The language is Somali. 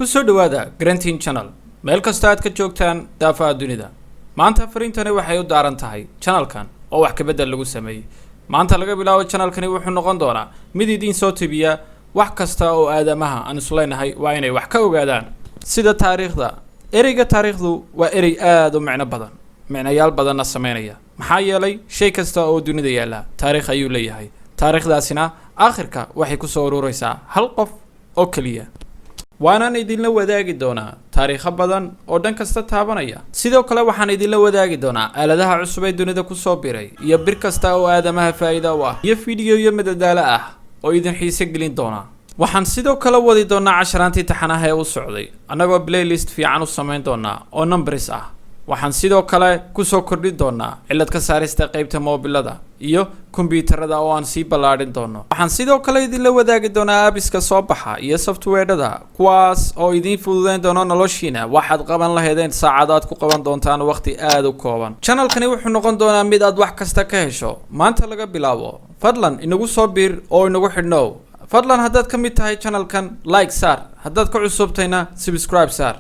kusoo dhawaada Aadan Channel meel kasta aad ka joogtaan daafaha dunida maanta fariintani waxay u daaran tahay channelkan oo wax ka bedel lagu sameeyay maanta laga bilaabo channelkani wuxuu noqon doonaa mid idin soo tibiya wax kasta oo aadamaha aan isleenahay waa inay wax ka ogaadaan sida taariikhda ereyga taariikhdu waa erey aad u macno badan macnayaal badanna sameynaya maxaa yeelay shay kasta oo dunida yaala taariikh ayuu leeyahay taariikhdaasina aakhirka waxay ku soo ururaysaa hal qof oo kaliya waanaan idinla wadaagi doonaa taariikh badan oo dhan kasta taabanaya sidoo kale waxaan idinla wadaagi doonaa aaladaha cusub ee dunida ku soo biray iyo bir kasta oo aadamaha faa'iido u ah iyo fiidiyo iyo madadaalo ah oo idin xiise gelin doona waxaan sidoo kale wadi doonaa casharaantii taxanaha ee u socday anagoo playlist fiican u sameyn doonaa oo numbers ah waxaan sidoo kale ku soo kordhin doonaa cilad ka saarista qaybta mobilada iyo kombiyuutarada oo aan sii balaadhin doono waxaan sidoo kale idinla wadaagi doonaa apps-ka soo baxa iyo software-da kuwaas oo idin fududeyn doona noloshiina waxaad qaban lahaydeen saacadaad ku qaban doontaan waqti aad u kooban channelkani wuxuu noqon doonaa mid aad wax kasta ka hesho maanta laga bilaabo fadlan inagu soo biir oo inagu xidhnow fadlan haddaad ka mid tahay channelkan like saar haddaad ka cusubtayna subscribe saar